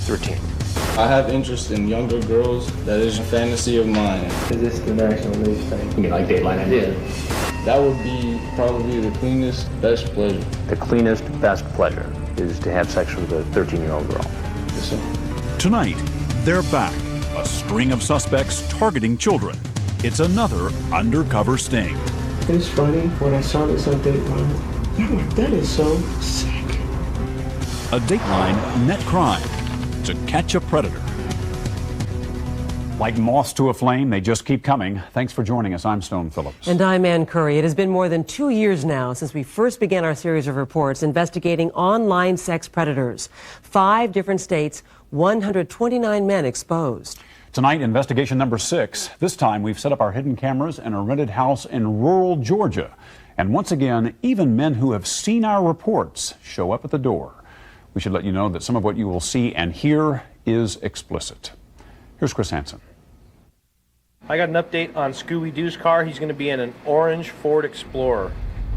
13. I have interest in younger girls. That is a fantasy of mine. Is this the national news thing? You mean like Dateline idea? That would be probably the cleanest, best pleasure. The cleanest, best pleasure is to have sex with a 13-year-old girl. Yes, sir. Tonight, they're back. A string of suspects targeting children. It's another undercover sting. It's funny when I saw this on Dateline. I'm like, that is so sick. A Dateline net crime. To catch a predator. Like moths to a flame, they just keep coming. Thanks for joining us. I'm Stone Phillips. And I'm Ann Curry. It has been more than 2 years now since we first began our series of reports investigating online sex predators. 5 different states, 129 men exposed. Tonight, investigation number 6. This time, we've set up our hidden cameras in a rented house in rural Georgia. And once again, even men who have seen our reports show up at the door. We should let you know that some of what you will see and hear is explicit. Here's Chris Hansen. I got an update on Scooby-Doo's car. He's going to be in an orange Ford Explorer.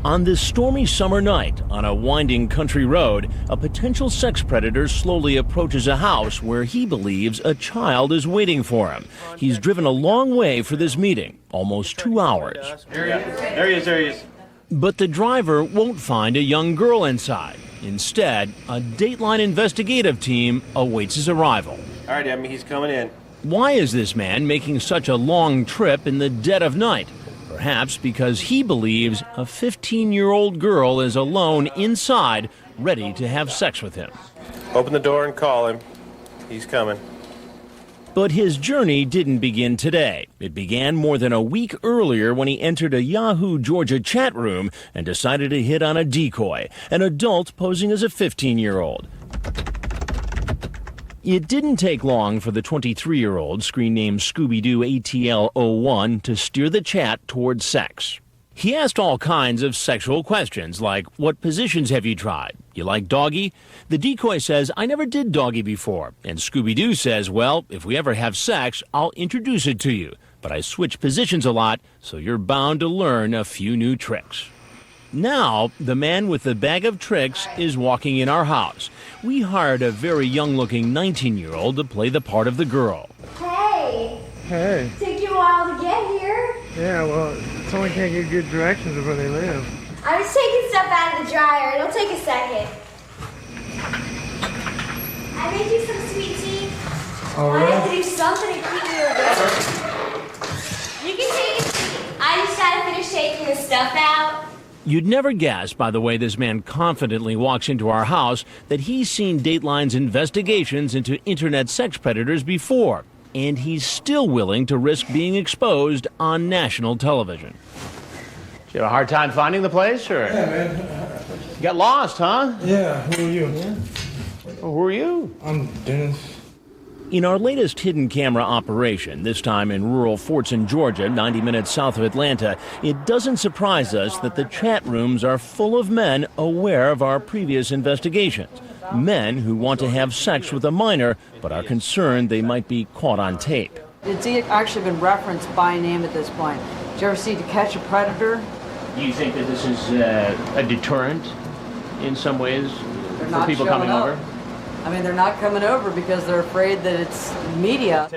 On this stormy summer night, on a winding country road, a potential sex predator slowly approaches a house where he believes a child is waiting for him. He's driven a long way for this meeting, almost 2 hours. There he is. But the driver won't find a young girl inside. Instead, a Dateline investigative team awaits his arrival. All right, Emmy, he's coming in. Why is this man making such a long trip in the dead of night? Perhaps because he believes a 15-year-old girl is alone inside, ready to have sex with him. Open the door and call him. He's coming. But his journey didn't begin today. It began more than a week earlier when he entered a Yahoo Georgia chat room and decided to hit on a decoy, an adult posing as a 15-year-old. It didn't take long for the 23-year-old, screen name Scooby-Doo ATL01, to steer the chat towards sex. He asked all kinds of sexual questions, like, what positions have you tried? You like doggy? The decoy says, I never did doggy before. And Scooby-Doo says, well, if we ever have sex, I'll introduce it to you. But I switch positions a lot, so you're bound to learn a few new tricks. Now, the man with the bag of tricks is walking in our house. We hired a very young-looking 19-year-old to play the part of the girl. Hey! Hey. Took you a while to get here. Yeah, well, someone can't get good directions of where they live. I'm just taking stuff out of the dryer. It'll take a second. I made you some sweet tea. All I have right. to do something to keep you awake. You can take a seat. I just gotta finish taking this stuff out. You'd never guess, by the way this man confidently walks into our house, that he's seen Dateline's investigations into internet sex predators before. And he's still willing to risk being exposed on national television. Did you have a hard time finding the place, or? Yeah, man. You got lost, huh? Yeah, who are you? Well, who are you? I'm Dennis. In our latest hidden camera operation, this time in rural Fortson, Georgia, 90 minutes south of Atlanta, it doesn't surprise us that the chat rooms are full of men aware of our previous investigations. Men who want to have sex with a minor, but are concerned they might be caught on tape. It's actually been referenced by name at this point. Did you ever see To Catch a Predator? Do you think that this is a deterrent in some ways for people coming over? I mean, they're not coming over because they're afraid that it's media.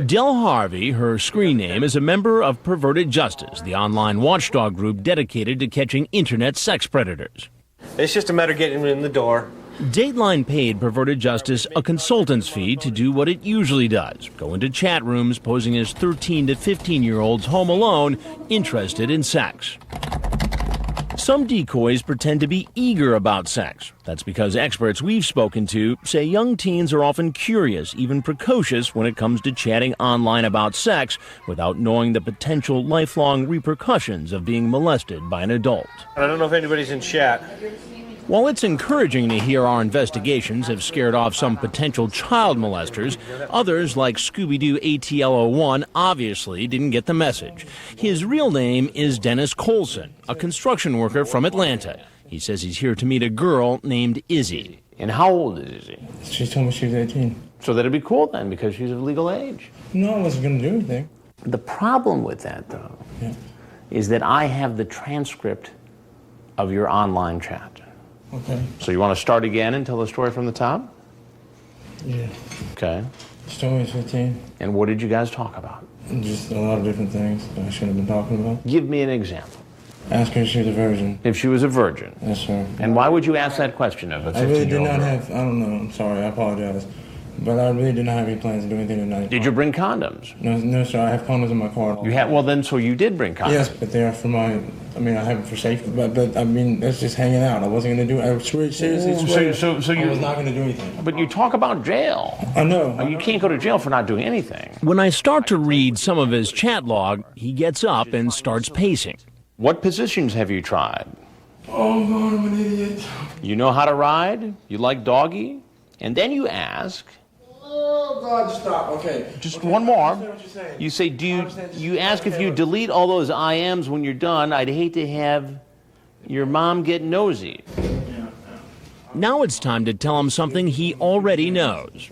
Del Harvey, her screen name, is a member of Perverted Justice, the online watchdog group dedicated to catching internet sex predators. It's just a matter of getting him in the door. Dateline paid Perverted Justice a consultant's fee to do what it usually does, go into chat rooms posing as 13 to 15-year-olds home alone, interested in sex. Some decoys pretend to be eager about sex. That's because experts we've spoken to say young teens are often curious, even precocious, when it comes to chatting online about sex without knowing the potential lifelong repercussions of being molested by an adult. I don't know if anybody's in chat. While it's encouraging to hear our investigations have scared off some potential child molesters, others, like Scooby-Doo ATL01, obviously didn't get the message. His real name is Dennis Colson, a construction worker from Atlanta. He says he's here to meet a girl named Izzy. And how old is Izzy? She told me she was 18. So that'd be cool then, because she's of legal age. No, I wasn't going to do anything. The problem with that, though, is that I have the transcript of your online chat. Okay. So you want to start again and tell the story from the top? Yeah. Okay. She told me he's 15. And what did you guys talk about? Just a lot of different things that I shouldn't have been talking about. Give me an example. Ask her if she was a virgin. If she was a virgin. Yes, sir. And why would you ask that question of a 15-year-old I really did not girl? have, I don't know, I'm sorry, I apologize. But I really did not have any plans to do anything tonight. Did you bring condoms? No, sir, I have condoms in my car. You had, well then, so you did bring condoms. Yes, but they are for my, I mean, I have them for safety, but I mean, that's just hanging out. I wasn't going to do it. I swear, seriously swear, So I was not going to do anything. But you talk about jail. I know. You can't go to jail for not doing anything. When I start to read some of his chat log, he gets up and starts pacing. What positions have you tried? Oh, God, I'm an idiot. You know how to ride? You like doggy? And then you ask... Oh, God, stop. Okay. Just okay, one more. I understand what you're saying. You say, you ask if you delete all those IMs when you're done. I'd hate to have your mom get nosy. Now it's time to tell him something he already knows.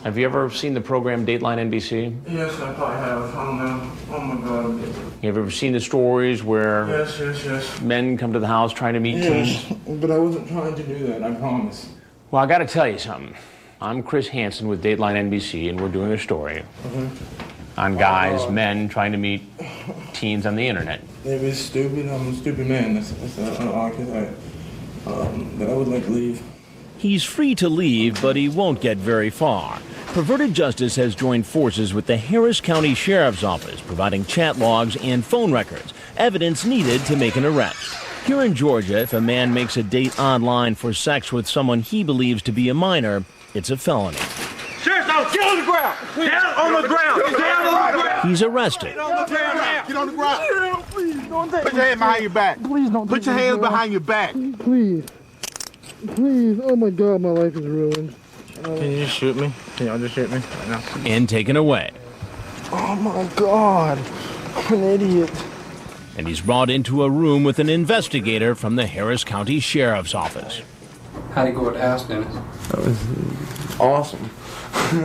Have you ever seen the program Dateline NBC? Yes, I probably have. I don't know. Oh, my God. You ever seen the stories where Yes. men come to the house trying to meet teens? But I wasn't trying to do that, I promise. Well, I got to tell you something. I'm Chris Hansen with Dateline NBC, and we're doing a story on guys, men trying to meet teens on the internet. If it's stupid, I'm a stupid man. That's all I can say. But I would like to leave. He's free to leave, but he won't get very far. Perverted Justice has joined forces with the Harris County Sheriff's Office, providing chat logs and phone records, evidence needed to make an arrest. Here in Georgia, if a man makes a date online for sex with someone he believes to be a minor, it's a felony. Sheriff, no, get on the ground! Down on the ground! Down on the ground! He's arrested. Get on the ground! Get on the ground! Please, don't take Put your hand behind your back. Please don't Put your hands behind your back. Please. Please. Oh my God, my life is ruined. Can you just shoot me? Can y'all just shoot me right now? And taken away. Oh my God. I'm an idiot. And he's brought into a room with an investigator from the Harris County Sheriff's Office. How'd it go with the house, Dennis? That was awesome.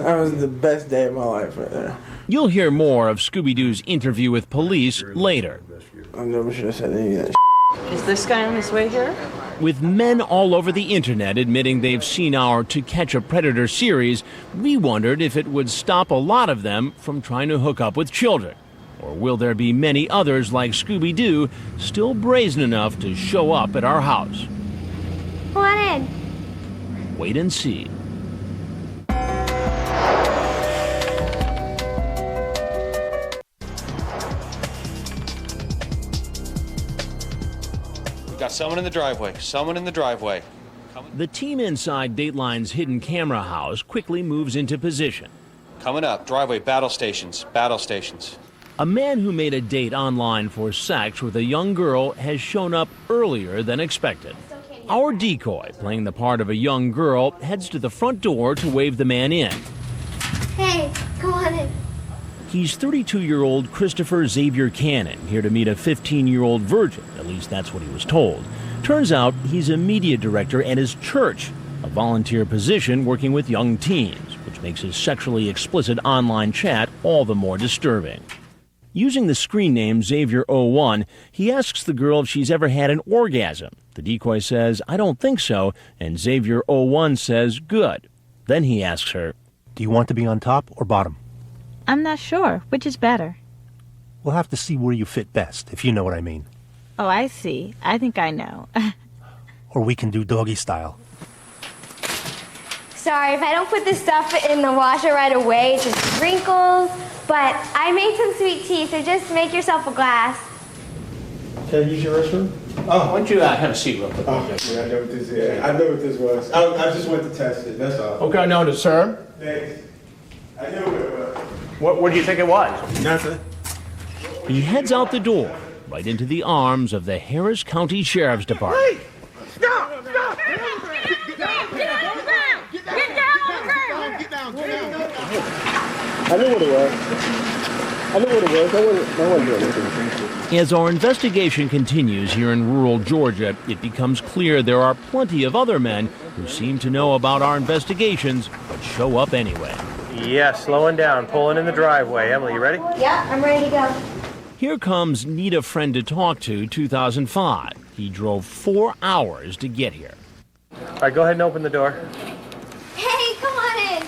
That was the best day of my life right there. You'll hear more of Scooby-Doo's interview with police later. I never should have said any of that. Is this guy on his way here? With men all over the internet admitting they've seen our To Catch a Predator series, we wondered if it would stop a lot of them from trying to hook up with children. Or will there be many others like Scooby-Doo still brazen enough to show up at our house? Come on in. Wait and see. We've got someone in the driveway. Someone in the driveway. The team inside Dateline's hidden camera house quickly moves into position. Coming up. Driveway. Battle stations. Battle stations. A man who made a date online for sex with a young girl has shown up earlier than expected. Our decoy, playing the part of a young girl, heads to the front door to wave the man in. Hey, come on in. He's 32-year-old Christopher Xavier Cannon, here to meet a 15-year-old virgin. At least that's what he was told. Turns out he's a media director at his church, a volunteer position working with young teens, which makes his sexually explicit online chat all the more disturbing. Using the screen name Xavier01, he asks the girl if she's ever had an orgasm. The decoy says, "I don't think so," and Xavier01 says, "Good." Then he asks her, "Do you want to be on top or bottom?" I'm not sure. Which is better? We'll have to see where you fit best, if you know what I mean. Oh, I see. I think I know. Or we can do doggy style. Sorry, if I don't put this stuff in the washer right away, it just wrinkles. But I made some sweet tea, so just make yourself a glass. Can I use your restroom? Oh, why don't you have a seat real quick? Okay, I know what this is. I know what this was. I just went to test it, that's all. Okay, noted, sir. Thanks. I knew what it was. What do you think it was? Nothing. He heads out the door, right into the arms of the Harris County Sheriff's Department. Hey! Stop! Stop! Get down! Get down on the ground! Get down on the ground! Get down! Get down! I knew what it was. I knew what it was. I wasn't doing anything. As our investigation continues here in rural Georgia, it becomes clear there are plenty of other men who seem to know about our investigations but show up anyway. Yeah, slowing down, pulling in the driveway. Emily, you ready? Yeah, I'm ready to go. Here comes Need a Friend to Talk to 2005. He drove 4 hours to get here. All right, go ahead and open the door. Hey, come on in.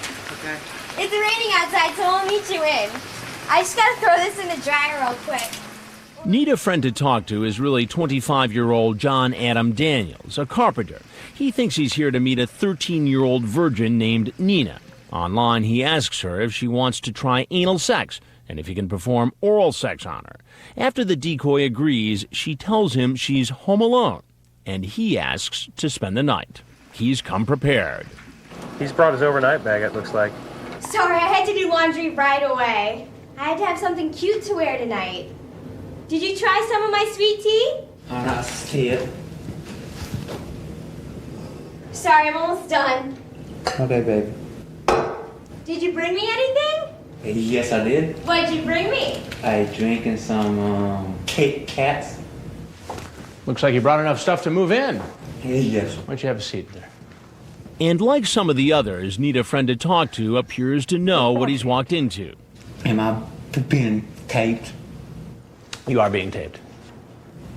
Okay. It's raining outside, so I'll meet you in. I just gotta throw this in the dryer real quick. Need a friend to talk to is really 25-year-old John Adam Daniels, a carpenter. He thinks he's here to meet a 13-year-old virgin named Nina. Online, he asks her if she wants to try anal sex and if he can perform oral sex on her. After the decoy agrees, she tells him she's home alone, and he asks to spend the night. He's come prepared. He's brought his overnight bag, it looks like. Sorry, I had to do laundry right away. I had to have something cute to wear tonight. Did you try some of my sweet tea? I'm not scared. Sorry, I'm almost done. Okay, baby. Did you bring me anything? Yes, I did. What'd you bring me? I drinking some Kit Kats. Looks like you brought enough stuff to move in. Yes. Why don't you have a seat there? And like some of the others, Need a Friend to Talk To appears to know what he's walked into. Am I being taped? You are being taped.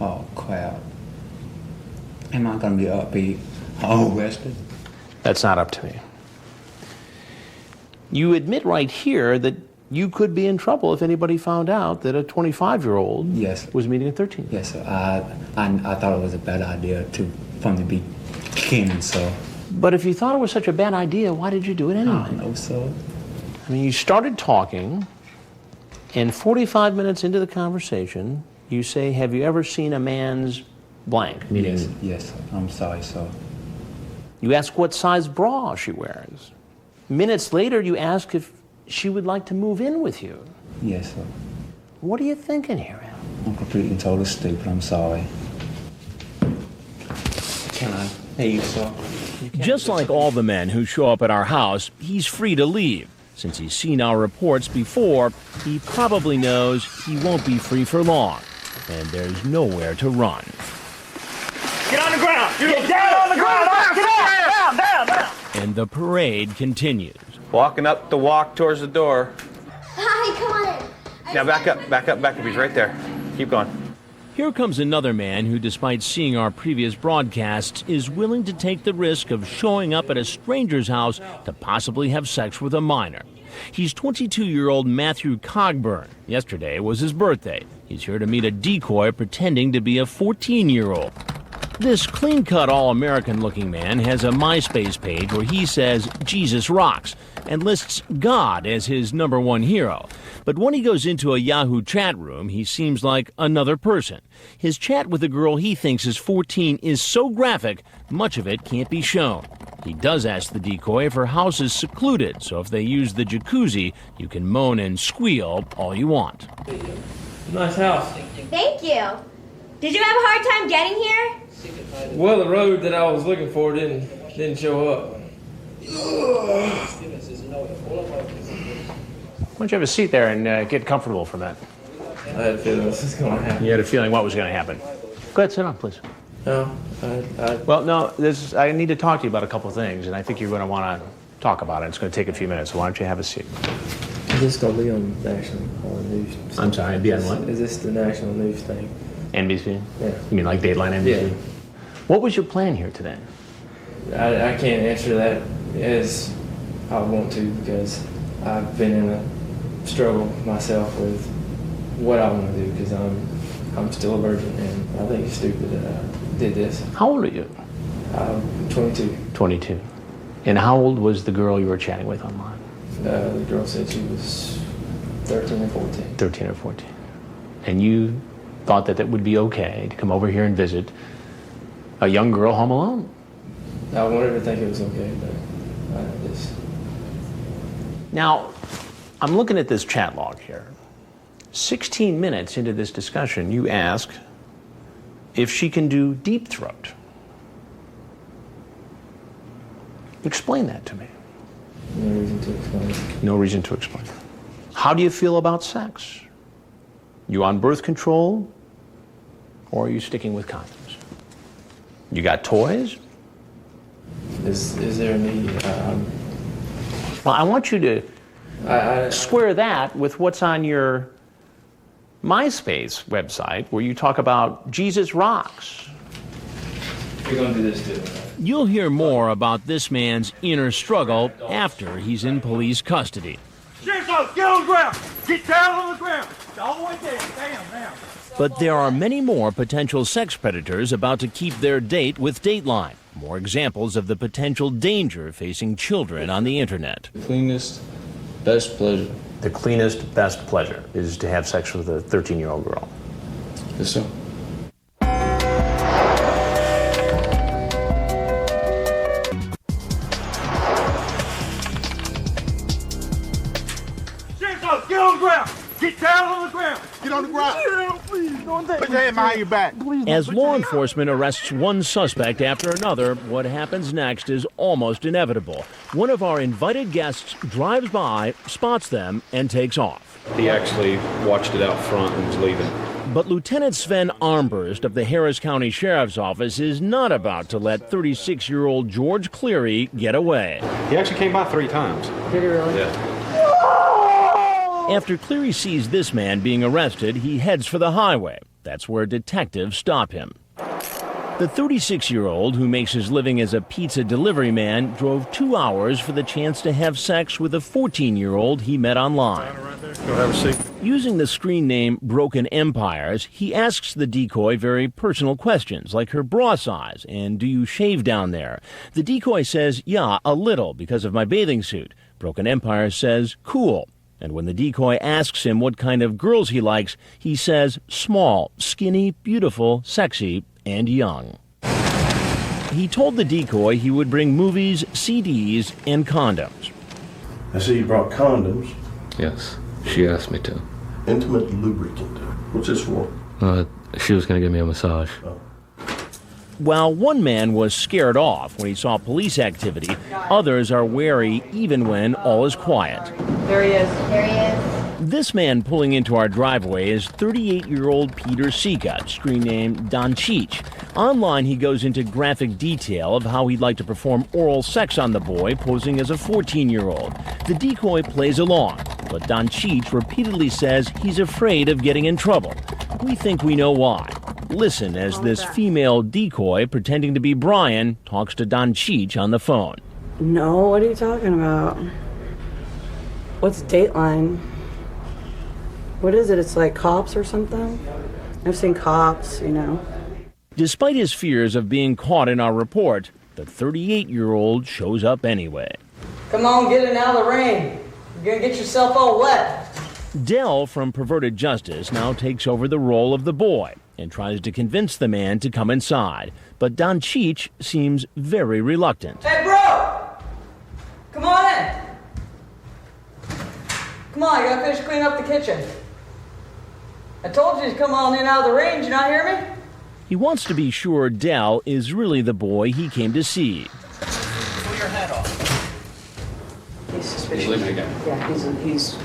Oh, crap. Am I going to be upbeat? Arrested? That's not up to me. You admit right here that you could be in trouble if anybody found out that a 25-year-old was meeting a 13-year-old. Yes, sir. I thought it was a bad idea from the beginning, so. But if you thought it was such a bad idea, why did you do it anyway? I know, so. I mean, you started talking, and 45 minutes into the conversation, you say, have you ever seen a man's blank? Meaning, yes, I'm sorry, sir. You ask what size bra she wears. Minutes later, you ask if she would like to move in with you. Yes, sir. What are you thinking here, Al? I'm completely and totally stupid. I'm sorry. Can I leave, sir? Just like all the men who show up at our house, he's free to leave. Since he's seen our reports before, he probably knows he won't be free for long. And there's nowhere to run. Get on the ground! Get down on the ground! Down! And the parade continues. Walking up the walk towards the door. Hi, come on in. Now back up. He's right there. Keep going. Here comes another man who, despite seeing our previous broadcasts, is willing to take the risk of showing up at a stranger's house to possibly have sex with a minor. He's 22-year-old Matthew Cogburn. Yesterday was his birthday. He's here to meet a decoy pretending to be a 14-year-old. This clean-cut, all-American-looking man has a MySpace page where he says Jesus rocks and lists God as his #1 hero. But when he goes into a Yahoo chat room, he seems like another person. His chat with a girl he thinks is 14 is so graphic, much of it can't be shown. He does ask the decoy if her house is secluded, so if they use the jacuzzi, you can moan and squeal all you want. Nice house. Thank you. Did you have a hard time getting here? Well, the road that I was looking for didn't show up. Why don't you have a seat there and get comfortable for that? I had a feeling this was going to happen. You had a feeling what was going to happen. Go ahead, sit down, please. No, Well, no, I need to talk to you about a couple of things, and I think you're going to want to talk about it. It's going to take a few minutes, so why don't you have a seat? Is this going to be on national news? I'm sorry, be on what? Is this the national news thing? NBC? Yeah. You mean like Dateline NBC? Yeah. What was your plan here today? I can't answer that as I want to because I've been in a struggle myself with what I want to do because I'm still a virgin and I think it's stupid that I did this. How old are you? I'm 22. 22. And how old was the girl you were chatting with online? The girl said she was 13 or 14. 13 or 14. And you thought that would be okay to come over here and visit a young girl home alone? I wanted to think it was okay, but I just... Now, I'm looking at this chat log here. 16 minutes into this discussion, you ask if she can do deep throat. Explain that to me. No reason to explain. No reason to explain. How do you feel about sex? You on birth control, or are you sticking with condoms? You got toys? Is there a need? Well, I want you to square that with what's on your MySpace website, where you talk about Jesus rocks. You're going to do this too. You'll hear more about this man's inner struggle after he's in police custody. Get on the ground. Get down on the ground. All the way down. But there are many more potential sex predators about to keep their date with Dateline. More examples of the potential danger facing children on the internet. The cleanest, best pleasure. The cleanest, best pleasure is to have sex with a 13-year-old girl. Yes, sir. Get on the ground. Get down on the ground. Get on the ground. Please, don't put your hand behind your back. As law enforcement arrests one suspect after another, what happens next is almost inevitable. One of our invited guests drives by, spots them, and takes off. He actually watched it out front and was leaving. But Lieutenant Sven Armburst of the Harris County Sheriff's Office is not about to let 36-year-old George Cleary get away. He actually came by 3 times. Did he really? Yeah. After Cleary sees this man being arrested, he heads for the highway. That's where detectives stop him. The 36-year-old, who makes his living as a pizza delivery man, drove 2 hours for the chance to have sex with a 14-year-old he met online. Go have a seat. Using the screen name Broken Empires, he asks the decoy very personal questions like her bra size and do you shave down there? The decoy says, yeah, a little because of my bathing suit. Broken Empires says, cool. And when the decoy asks him what kind of girls he likes, he says small, skinny, beautiful, sexy, and young. He told the decoy he would bring movies, CDs, and condoms. I see you brought condoms. Yes, she asked me to. Intimate lubricant. What's this for? She was going to give me a massage. Oh. While one man was scared off when he saw police activity, others are wary even when all is quiet. There he is. There he is. This man pulling into our driveway is 38-year-old Peter Sika, screen name Don Cheech. Online, he goes into graphic detail of how he'd like to perform oral sex on the boy posing as a 14-year-old. The decoy plays along, but Don Cheech repeatedly says he's afraid of getting in trouble. We think we know why. Listen as this female decoy, pretending to be Brian, talks to Don Cheech on the phone. No, what are you talking about? What's Dateline? What is it? It's like Cops or something? I've seen Cops, you know. Despite his fears of being caught in our report, the 38-year-old shows up anyway. Come on, get in out of the rain. You're gonna get yourself all wet. Dell from Perverted Justice now takes over the role of the boy and tries to convince the man to come inside. But Don Cheech seems very reluctant. Hey, bro! Come on in. Come on, I gotta finish cleaning up the kitchen. I told you to come on in out of the rain. Did you not hear me? He wants to be sure Dell is really the boy he came to see. Pull your head off. He's suspicious. He's leaving again. Yeah, he's...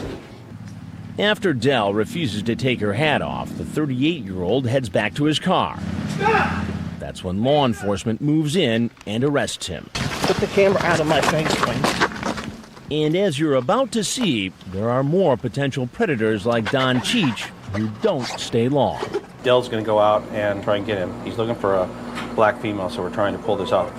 After Dell refuses to take her hat off, the 38-year-old heads back to his car. That's when law enforcement moves in and arrests him. Put the camera out of my face, please. And as you're about to see, there are more potential predators like Don Cheech who don't stay long. Dell's going to go out and try and get him. He's looking for a black female, so we're trying to pull this off.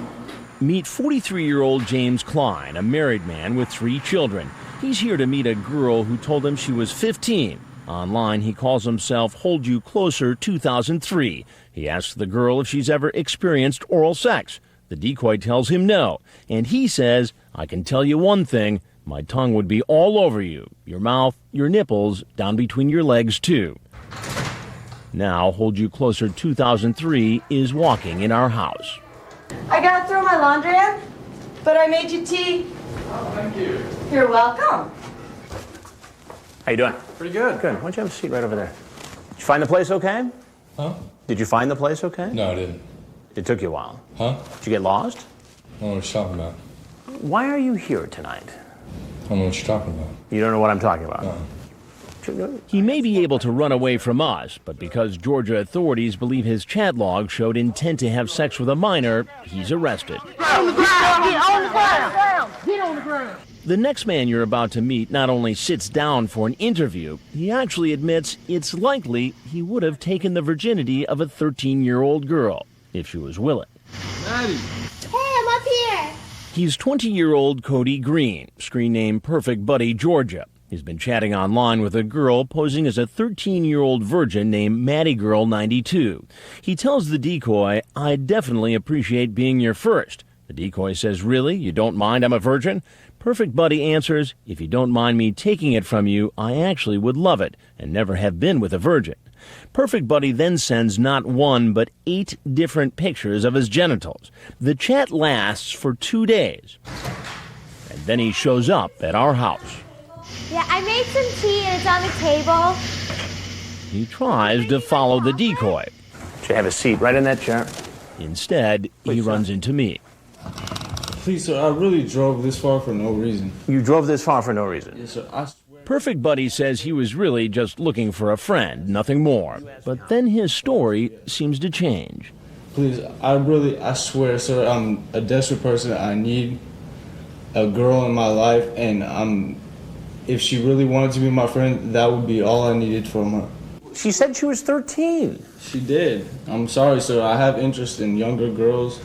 Meet 43-year-old James Klein, a married man with 3 children. He's here to meet a girl who told him she was 15. Online, he calls himself Hold You Closer 2003. He asks the girl if she's ever experienced oral sex. The decoy tells him no, and he says, I can tell you one thing, my tongue would be all over you, your mouth, your nipples, down between your legs too. Now, Hold You Closer 2003 is walking in our house. I gotta throw my laundry in, but I made you tea. Oh, thank you. You're welcome. How you doing? Pretty good. Good. Why don't you have a seat right over there? Did you find the place okay? Huh? Did you find the place okay? No, I didn't. It took you a while. Huh? Did you get lost? I don't know what you're talking about. Why are you here tonight? I don't know what you're talking about. You don't know what I'm talking about? No. He may be able to run away from us, but because Georgia authorities believe his chat log showed intent to have sex with a minor, he's arrested. Get on the ground! Get on the ground! Get on the ground! The next man you're about to meet not only sits down for an interview, he actually admits it's likely he would have taken the virginity of a 13-year-old girl, if she was willing. Maddie! He's 20-year-old Cody Green, screen name Perfect Buddy Georgia. He's been chatting online with a girl posing as a 13-year-old virgin named Maddie Girl 92. He tells the decoy, "I definitely appreciate being your first." The decoy says, "Really? You don't mind I'm a virgin?" Perfect Buddy answers, "If you don't mind me taking it from you, I actually would love it and never have been with a virgin." Perfect Buddy then sends not one but 8 different pictures of his genitals. The chat lasts for 2 days. And then he shows up at our house. Yeah, I made some tea and it's on the table. He tries to follow the decoy. Should have a seat right in that chair. Instead, he runs into me. Please, sir, I really drove this far for no reason. You drove this far for no reason? Yes, sir. I swear. Perfect Buddy says he was really just looking for a friend, nothing more. But then his story seems to change. Please, I swear, sir, I'm a desperate person. I need a girl in my life, and if she really wanted to be my friend, that would be all I needed from her. She said she was 13. She did. I'm sorry, sir. I have interest in younger girls.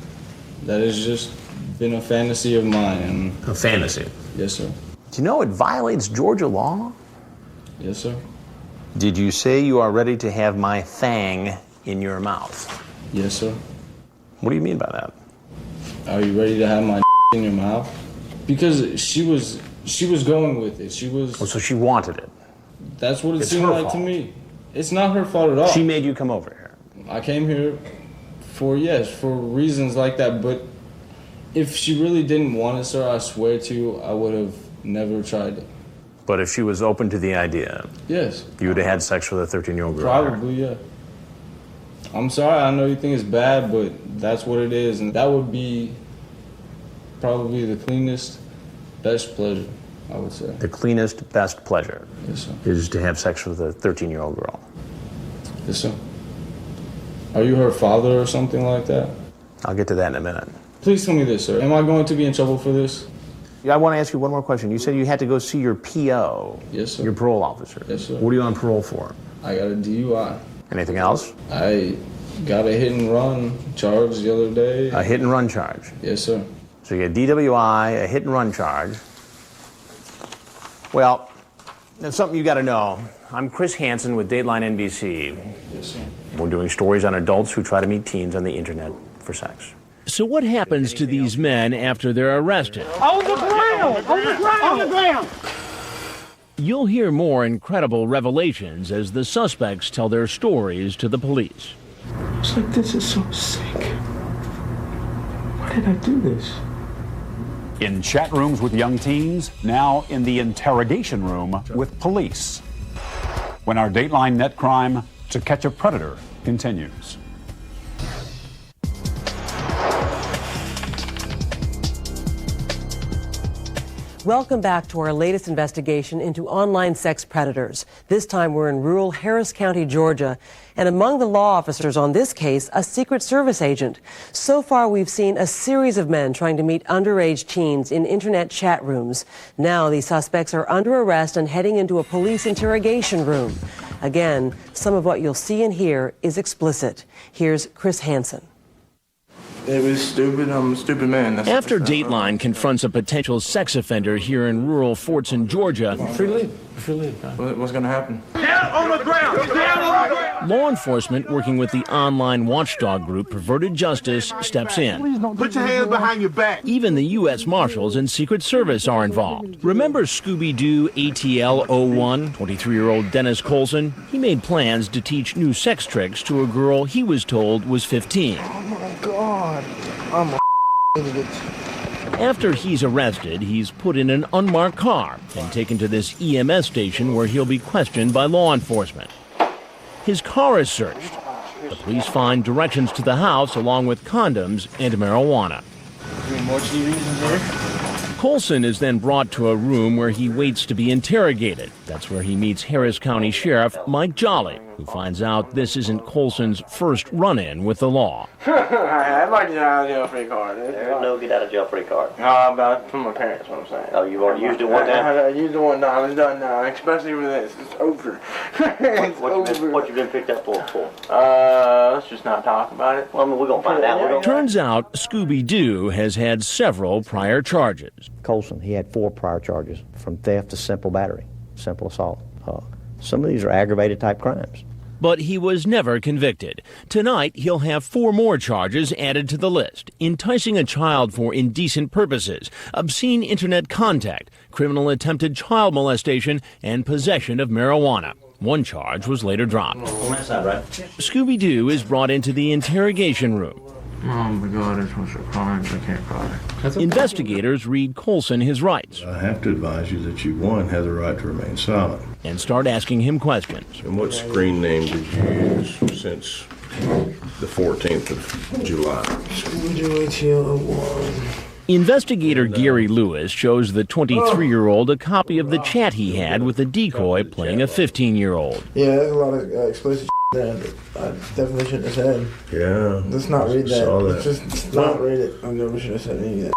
That has just been a fantasy of mine. A fantasy? Yes, sir. Do you know it violates Georgia law? Yes, sir. Did you say you are ready to have my thang in your mouth? Yes, sir. What do you mean by that? Are you ready to have my in your mouth? Because she was going with it. She was. Oh, so she wanted it. That's what it It's seemed her like fault. to me. It's not her fault at all. She made you come over here. I came here for reasons like that. But if she really didn't want it, sir, I swear to you, I would have never tried it. But if she was open to the idea, yes, you would have had sex with a 13-year-old girl. Probably, yeah. I'm sorry, I know you think it's bad, but that's what it is. And that would be probably the cleanest, best pleasure, I would say. The cleanest, best pleasure Yes, sir. is to have sex with a 13-year-old girl. Yes, sir. Are you her father or something like that? I'll get to that in a minute. Please tell me this, sir. Am I going to be in trouble for this? I want to ask you one more question. You said you had to go see your PO. Yes, sir. Your parole officer. Yes, sir. What are you on parole for? I got a DUI. Anything else? I got a hit and run charge the other day. A hit and run charge? Yes, sir. So you get DWI, a hit and run charge. Well, that's something you got to know. I'm Chris Hansen with Dateline NBC. Yes, sir. We're doing stories on adults who try to meet teens on the internet for sex. So what happens to these men after they're arrested? On the ground! On the ground! On the ground! You'll hear more incredible revelations as the suspects tell their stories to the police. It's like, this is so sick. Why did I do this? In chat rooms with young teens, now in the interrogation room with police. When our Dateline Net Crime to Catch a Predator continues. Welcome back to our latest investigation into online sex predators. This time we're in rural Harris County, Georgia. And among the law officers on this case, a Secret Service agent. So far, we've seen a series of men trying to meet underage teens in internet chat rooms. Now the suspects are under arrest and heading into a police interrogation room. Again, some of what you'll see and hear is explicit. Here's Chris Hansen. It was stupid. I'm a stupid man. After Dateline confronts a potential sex offender here in rural Fortson, Georgia, What's going to happen? Down on the ground! Down on the ground! law enforcement working with the online watchdog group Perverted Justice steps in. Put your hands behind your back. Even the U.S. Marshals and Secret Service are involved. Remember Scooby-Doo ATL01, 23-year-old Dennis Colson? He made plans to teach new sex tricks to a girl he was told was 15. Oh, my God. I'm a idiot. After he's arrested, he's put in an unmarked car and taken to this EMS station where he'll be questioned by law enforcement. His car is searched. The police find directions to the house along with condoms and marijuana. More TVs in here? Colson is then brought to a room where he waits to be interrogated. That's where he meets Harris County Sheriff Mike Jolly. who finds out this isn't Colson's first run-in with the law. I might get out of jail free card. There's no get out of jail free card. No, but from my parents, what I'm saying. Oh, you've already used it one time? I used it one time. It's done now, especially with this. It's over. What you been picked up for? Let's just not talk about it. Well, I mean, we're going to find out. Turns out Scooby-Doo has had several prior charges. Colson, he had 4 prior charges, from theft to simple battery, simple assault. Some of these are aggravated type crimes. But he was never convicted. Tonight, he'll have 4 more charges added to the list: enticing a child for indecent purposes, obscene internet contact, criminal attempted child molestation, and possession of marijuana. One charge was later dropped. Scooby-Doo is brought into the interrogation room. Oh my God, it's supposed to cry. I can't cry. Investigators read Colson his rights. I have to advise you that you, one, have the right to remain silent. And start asking him questions. And what screen name did you use since the 14th of July? S01E08. Investigator Gary Lewis shows the 23-year-old a copy of the chat he had with a decoy playing a 15-year-old. Yeah, there's a lot of explicit there that I definitely shouldn't have said. Yeah. Let's not read that. Saw that. Let's just not read it. I never should have said any of that.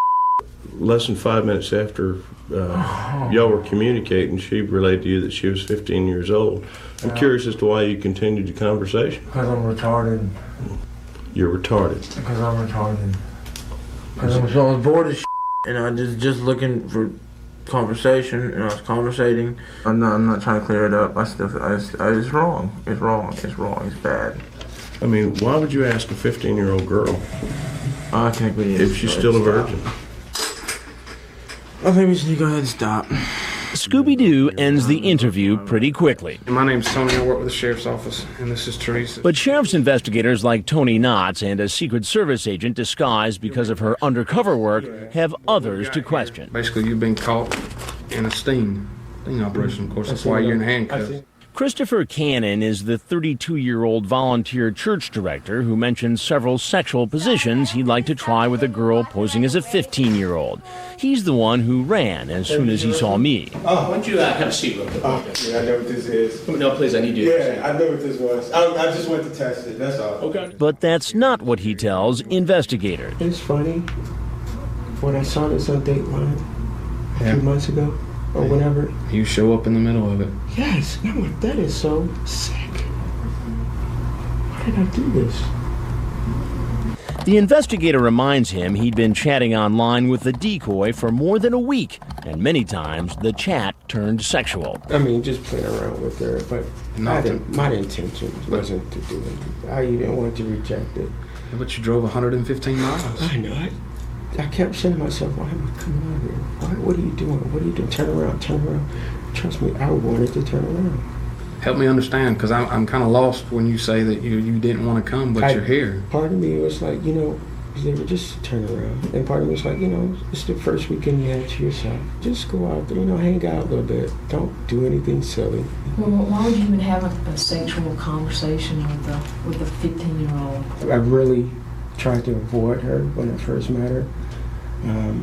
Less than 5 minutes after y'all were communicating, she relayed to you that she was 15 years old. I'm curious as to why you continued the conversation. Because I'm retarded. You're retarded. Because I'm retarded. Because I was bored as and I just looking for conversation, and I was conversating. I'm not trying to clear it up. It's wrong. It's wrong. It's wrong. It's bad. I mean, why would you ask a 15-year-old girl I think we need if she's still a virgin? I think we should go ahead and stop. Scooby-Doo ends the interview pretty quickly. My name's Tony. I work with the sheriff's office, and this is Teresa. But sheriff's investigators like Tony Knotts and a Secret Service agent disguised because of her undercover work have others to question. Basically, you've been caught in a sting operation. Of course, that's why you're in handcuffs. Christopher Cannon is the 32-year-old volunteer church director who mentioned several sexual positions he'd like to try with a girl posing as a 15-year-old. He's the one who ran as soon as he saw me. Oh, why don't you have a seat real quick? Oh, yeah, I know what this is. No, please, I need you. Yeah, I know what this was. I just went to test it, that's all. Okay. But that's not what he tells investigators. It's funny. When I saw this on Dateline a few months ago, or whenever. You show up in the middle of it. Yes, no, that is so sick. Why did I do this? The investigator reminds him he'd been chatting online with the decoy for more than a week, and many times the chat turned sexual. I mean, just playing around with her, but my intention wasn't to do it. I even wanted to reject it. Yeah, but you drove 115 miles. I know it. I kept saying to myself, why am I coming out here? What are you doing? What are you doing? Turn around, turn around. Trust me, I wanted to turn around. Help me understand, because I'm kind of lost when you say that you didn't want to come, but you're here. Part of me was like, they would just turn around. And part of me was like, it's the first weekend you had to yourself. Just go out there, hang out a little bit. Don't do anything silly. Well, why would you even have a sexual conversation with a 15-year-old? I really tried to avoid her when I first met her.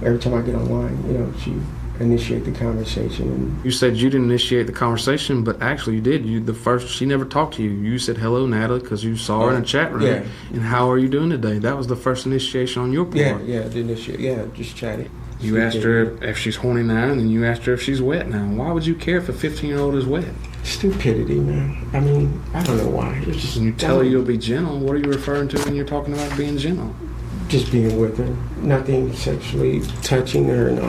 Every time I get online, she initiate the conversation. And you said you didn't initiate the conversation, but actually you did. She never talked to you. You said, hello, Natalie, because you saw her in a chat room. Yeah. And how are you doing today? That was the first initiation on your part. Yeah, the initiate. Yeah, just chatting. You asked her if she's horny now, and then you asked her if she's wet now. Why would you care if a 15-year-old is wet? Stupidity, man. I mean, I don't know why. It's just, when you tell her you'll be gentle, what are you referring to when you're talking about being gentle? Just being with her. Nothing sexually touching her. No,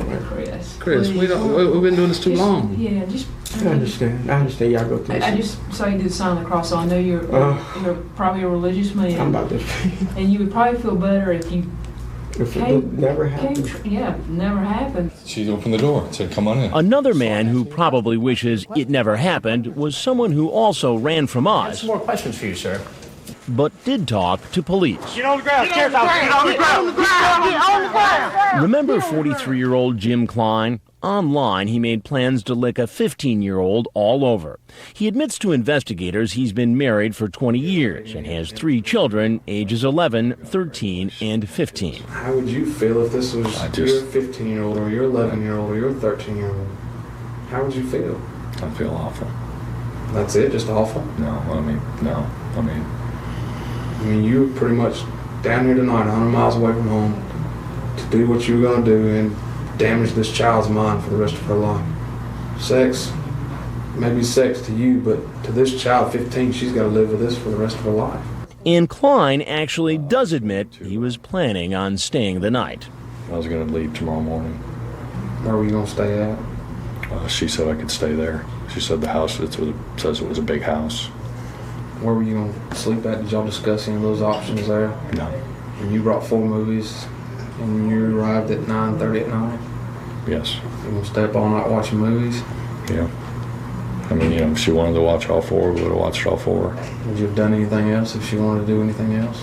Chris, we've been doing this too long. Yeah, just. I understand. Y'all go through this. I just saw you do the sign of the cross, so I know you're probably a religious man. I'm about to. And you would probably feel better if you. If it never happened. Never happened. She opened the door and said, come on in. Another man who probably wishes it never happened was someone who also ran from us. I have some more questions for you, sir. But did talk to police. Get on the ground. Get on the ground. Get on the ground. Get on the ground. Remember 43-year-old Jim Klein? Online, he made plans to lick a 15-year-old all over. He admits to investigators he's been married for 20 years and has 3 children, ages 11, 13, and 15. How would you feel if this was your 15-year-old or your 11-year-old or your 13-year-old? How would you feel? I feel awful. That's it? Just awful? No, no. I mean, you were pretty much down here tonight, 100 miles away from home, to do what you were going to do and damage this child's mind for the rest of her life. Sex, maybe sex to you, but to this child, 15, she's got to live with this for the rest of her life. And Klein actually does admit he was planning on staying the night. I was going to leave tomorrow morning. Where were you going to stay at? She said I could stay there. She said the house says it was a big house. Where were you going to sleep at? Did y'all discuss any of those options there? No. And you brought 4 movies, and you arrived at 9:30 at night? Yes. You going to stay up all night watching movies? Yeah. I mean, if she wanted to watch all 4, we would have watched all 4. Would you have done anything else if she wanted to do anything else?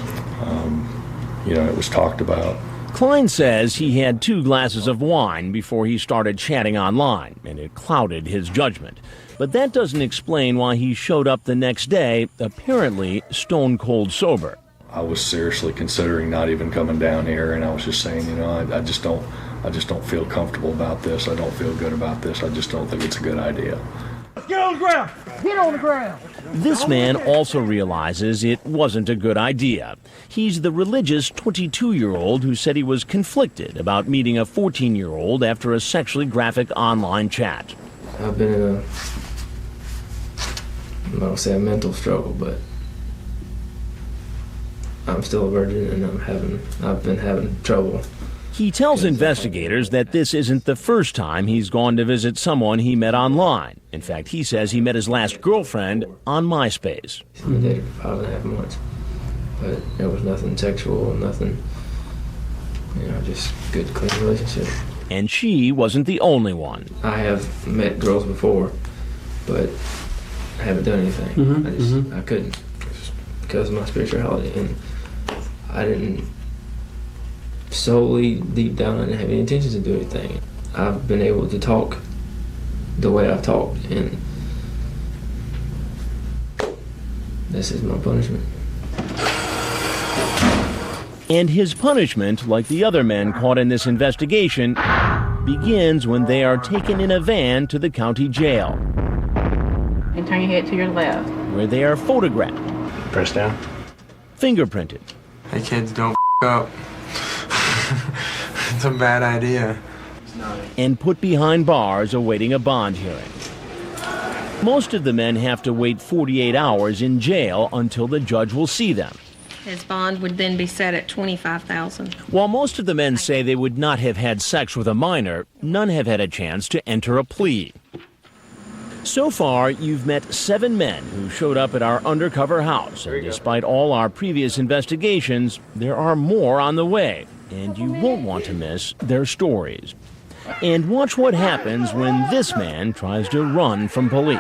It was talked about. Klein says he had 2 glasses of wine before he started chatting online, and it clouded his judgment. But that doesn't explain why he showed up the next day, apparently stone cold sober. I was seriously considering not even coming down here, and I was just saying, I just don't feel comfortable about this. I don't feel good about this. I just don't think it's a good idea. Get on the ground! Get on the ground! This man also realizes it wasn't a good idea. He's the religious 22-year-old who said he was conflicted about meeting a 14-year-old after a sexually graphic online chat. I've been in I don't say a mental struggle, but I'm still a virgin and I've been having trouble. He tells investigators that this isn't the first time he's gone to visit someone he met online. In fact, he says he met his last girlfriend on MySpace. We dated for 5.5 months, but there was nothing sexual, nothing, just good, clean relationship. And she wasn't the only one. I have met girls before, but I haven't done anything. I couldn't because of my spirituality, and I didn't solely deep down I didn't have any intentions to do anything. I've been able to talk the way I've talked, and this is my punishment. And his punishment, like the other men caught in this investigation, begins when they are taken in a van to the county jail. And turn your head to your left. Where they are photographed. Press down. Fingerprinted. Hey kids, don't up. It's a bad idea. And put behind bars awaiting a bond hearing. Most of the men have to wait 48 hours in jail until the judge will see them. His bond would then be set at $25,000. While most of the men say they would not have had sex with a minor, none have had a chance to enter a plea. So far, you've met 7 men who showed up at our undercover house, and despite all our previous investigations, there are more on the way, and you won't want to miss their stories. And watch what happens when this man tries to run from police.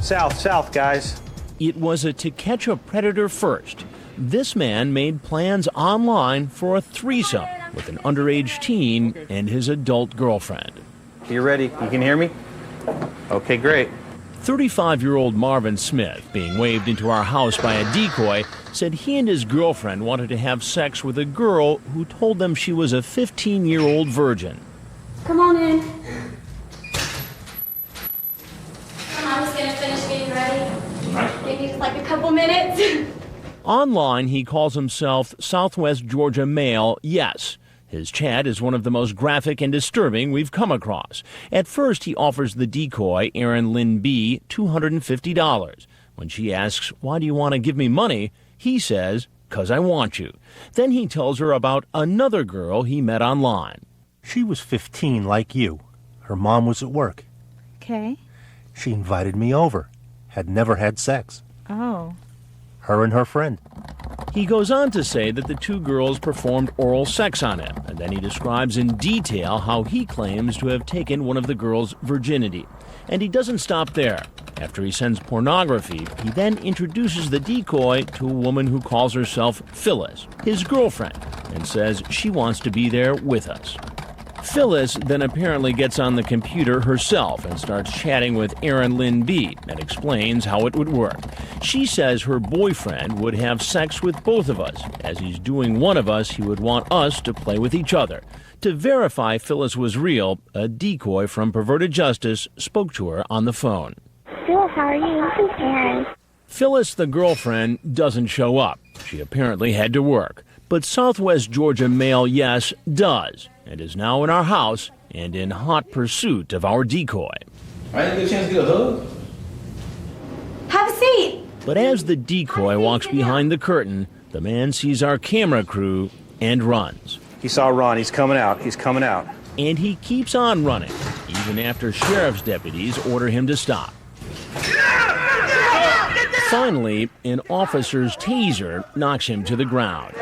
South, guys. It was a to catch a predator first. This man made plans online for a threesome with an underage teen and his adult girlfriend. You ready? You can hear me? Okay, great. 35-year-old Marvin Smith, being waved into our house by a decoy, said he and his girlfriend wanted to have sex with a girl who told them she was a 15-year-old virgin. Come on in. I'm just gonna finish getting ready. Maybe just like a couple minutes. Online, he calls himself Southwest Georgia Male Yes. His chat is one of the most graphic and disturbing we've come across. At first, he offers the decoy, Erin Lynn B., $250. When she asks, "Why do you want to give me money?" he says, "'Cause I want you." Then he tells her about another girl he met online. She was 15 like you. Her mom was at work. Okay. She invited me over. Had never had sex. Oh. Her and her friend. He goes on to say that the 2 girls performed oral sex on him, and then he describes in detail how he claims to have taken one of the girls' virginity. And he doesn't stop there. After he sends pornography, he then introduces the decoy to a woman who calls herself Phyllis, his girlfriend, and says she wants to be there with us. Phyllis then apparently gets on the computer herself and starts chatting with Erin Lynn B. and explains how it would work. She says her boyfriend would have sex with both of us. As he's doing one of us, he would want us to play with each other. To verify Phyllis was real, a decoy from Perverted Justice spoke to her on the phone. Phil, how are you? This is Erin. Phyllis, the girlfriend, doesn't show up. She apparently had to work. But Southwest Georgia Mail Yes does, and is now in our house and in hot pursuit of our decoy. I didn't get a chance to get a hug. Have a seat. But as the decoy walks behind the curtain, the man sees our camera crew and runs. He saw Ron. He's coming out. He's coming out. And he keeps on running, even after sheriff's deputies order him to stop. Finally, an officer's taser knocks him to the ground.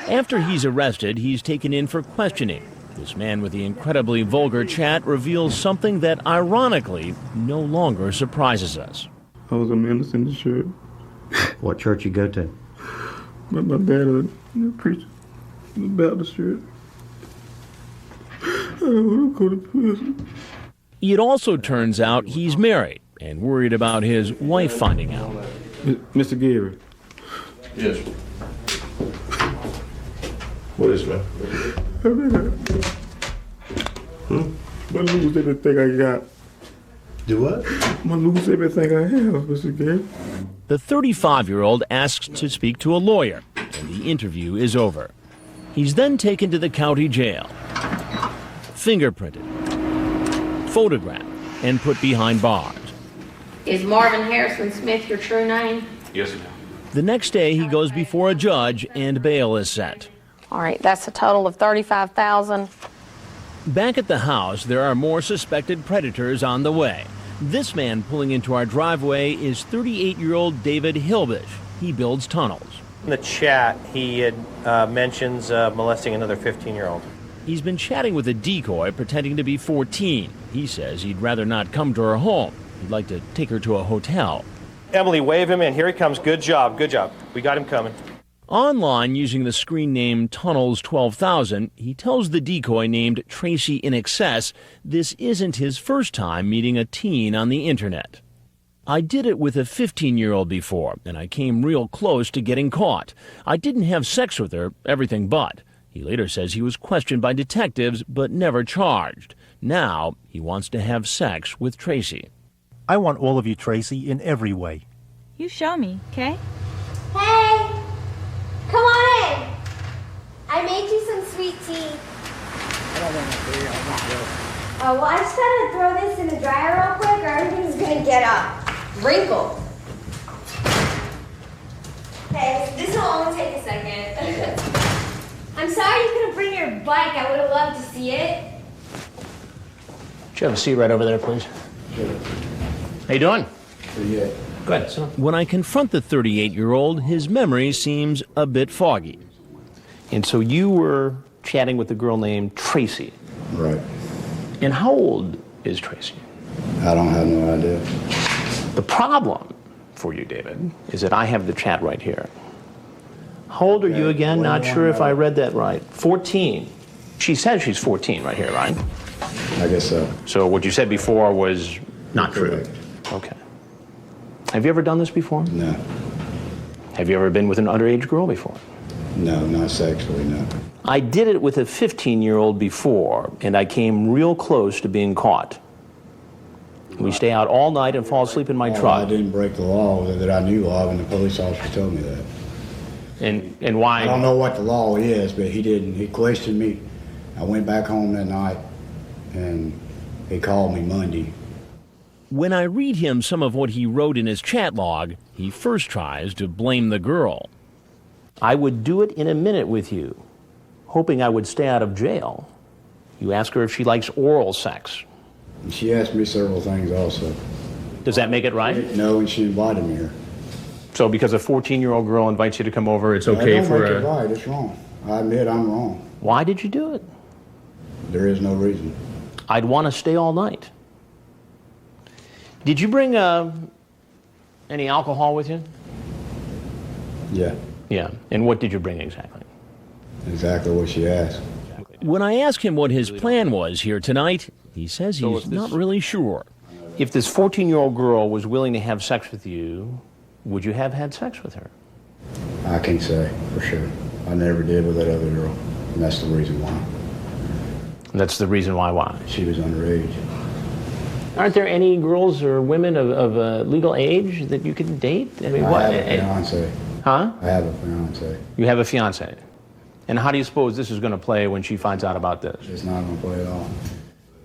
After he's arrested, he's taken in for questioning. This man with the incredibly vulgar chat reveals something that, ironically, no longer surprises us. I was a minister in the church. What church you go to? My dad was a preacher in the Baptist church. I don't want to go to prison. It also turns out he's married and worried about his wife finding out. Mr. Gary. Yes. What is it, man? I lose everything I got. Do what? I lose everything I have, Mr. Gary. The 35-year-old asks to speak to a lawyer, and the interview is over. He's then taken to the county jail, fingerprinted, photographed, and put behind bars. Is Marvin Harrison Smith your true name? Yes, ma'am. The next day, he goes before a judge, and bail is set. All right, that's a total of $35,000. Back at the house, there are more suspected predators on the way. This man pulling into our driveway is 38-year-old David Hilbish. He builds tunnels. In the chat, he had mentions molesting another 15-year-old. He's been chatting with a decoy pretending to be 14. He says he'd rather not come to her home. He'd like to take her to a hotel. Emily, wave him in. Here he comes. Good job. Good job. We got him coming. Online, using the screen name Tunnels12,000, he tells the decoy named Tracy in Excess this isn't his first time meeting a teen on the internet. I did it with a 15-year-old before, and I came real close to getting caught. I didn't have sex with her, everything but. He later says he was questioned by detectives, but never charged. Now, he wants to have sex with Tracy. I want all of you, Tracy, in every way. You show me, okay? Hey! Come on in! I made you some sweet tea. I don't want to be. I want to go. Oh, well, I just gotta throw this in the dryer real quick or everything's gonna get wrinkled. Okay, this will only take a second. I'm sorry you couldn't bring your bike. I would have loved to see it. Would you have a seat right over there, please? Sure. How you doing? Yeah. Go ahead, sit. When I confront the 38-year-old, his memory seems a bit foggy. And so you were chatting with a girl named Tracy. Right. And how old is Tracy? I don't have no idea. The problem for you, David, is that I have the chat right here. How old are you again? Not sure if I read that right. 14. She says she's 14 right here, right? I guess so. So what you said before was not true. Okay. Have you ever done this before? No. Have you ever been with an underage girl before? No, not sexually, no. I did it with a 15-year-old before, and I came real close to being caught. We stay out all night and fall asleep in my truck. I didn't break the law that I knew of, and the police officer told me that. And why? I don't know what the law is, but he didn't. He questioned me. I went back home that night, and he called me Monday. When I read him some of what he wrote in his chat log, he first tries to blame the girl. I would do it in a minute with you, hoping I would stay out of jail. You ask her if she likes oral sex. She asked me several things also. Does that make it right? No, and she invited me here. So because a 14-year-old girl invites you to come over, it's okay I for don't make it right. It's wrong. I admit I'm wrong. Why did you do it? There is no reason. I'd want to stay all night. Did you bring any alcohol with you? Yeah. Yeah. And what did you bring exactly? Exactly what she asked. When I ask him what his plan was here tonight, he says he's not really sure. If this 14-year-old girl was willing to have sex with you, would you have had sex with her? I can't say for sure. I never did with that other girl, and that's the reason why. That's the reason why? She was underage. Aren't there any girls or women of legal age that you can date? I mean, I have a fiance. Huh? I have a fiance. You have a fiance. And how do you suppose this is going to play when she finds out about this? It's not going to play at all.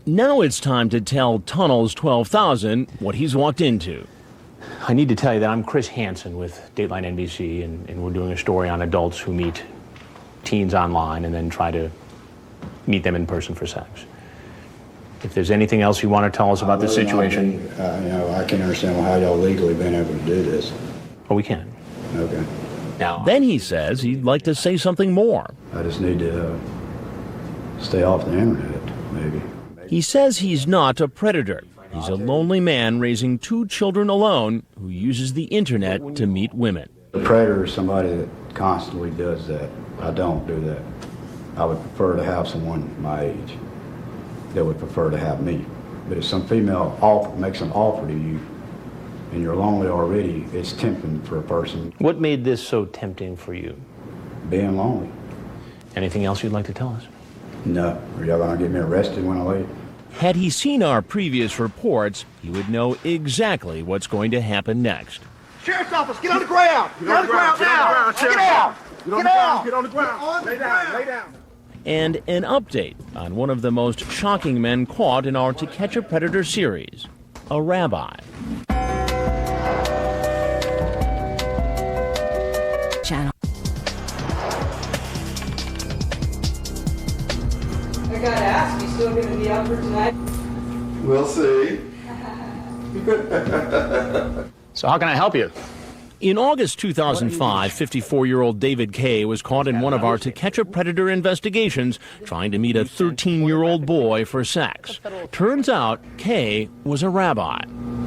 Now it's time to tell Tunnels 12,000 what he's walked into. I need to tell you that I'm Chris Hansen with Dateline NBC, and we're doing a story on adults who meet teens online and then try to meet them in person for sex. If there's anything else you want to tell us about this situation. I can't understand how y'all legally been able to do this. Oh, we can. Okay. Now, then he says he'd like to say something more. I just need to stay off the internet, maybe. He says he's not a predator. He's a lonely man raising 2 children alone who uses the internet to meet women. A predator is somebody that constantly does that. I don't do that. I would prefer to have someone my age that would prefer to have me. But if some female makes an offer to you and you're lonely already, it's tempting for a person. What made this so tempting for you? Being lonely. Anything else you'd like to tell us? No. Are y'all going to get me arrested when I leave? Had he seen our previous reports, he would know exactly what's going to happen next. Sheriff's office, get on the ground! Get on the ground now! Get out! Get out! Get on the ground! Lay down! Lay down! And an update on one of the most shocking men caught in our To Catch a Predator series, a rabbi. Channel. I gotta ask, you still gonna be up for tonight? We'll see. So how can I help you? In August 2005, 54-year-old David Kay was caught in one of our To Catch a Predator investigations trying to meet a 13-year-old boy for sex. Turns out Kay was a rabbi.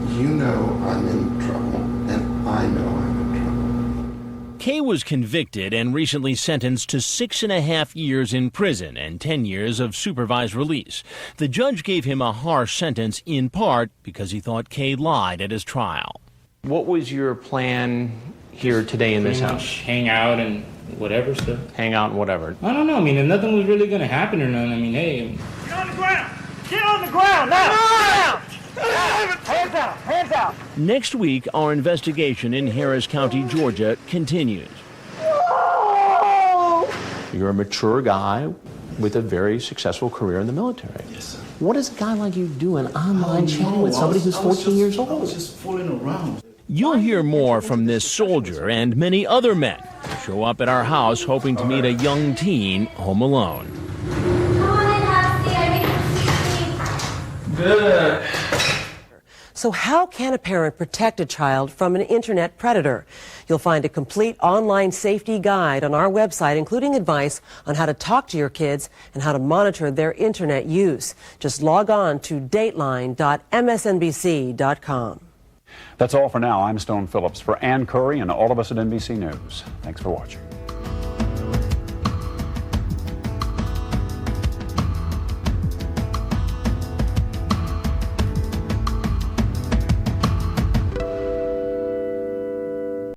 You know I'm in trouble, and I know I'm in trouble. Kay was convicted and recently sentenced to 6.5 years in prison and 10 years of supervised release. The judge gave him a harsh sentence in part because he thought Kay lied at his trial. What was your plan here today in this house? Hang out and whatever stuff. Hang out and whatever. I don't know. I mean, if nothing was really going to happen or nothing, I mean, hey. Get on the ground! Get on the ground now! Hands out! Hands out! Next week, our investigation in Harris County, Georgia, continues. You're a mature guy with a very successful career in the military. Yes, sir. What does a guy like you doing online chatting with somebody who's 14 years old? I was just fooling around. You'll hear more from this soldier and many other men who show up at our house hoping to meet a young teen home alone. Good. So how can a parent protect a child from an internet predator? You'll find a complete online safety guide on our website, including advice on how to talk to your kids and how to monitor their internet use. Just log on to dateline.msnbc.com. That's all for now. I'm Stone Phillips. For Ann Curry and all of us at NBC News, thanks for watching.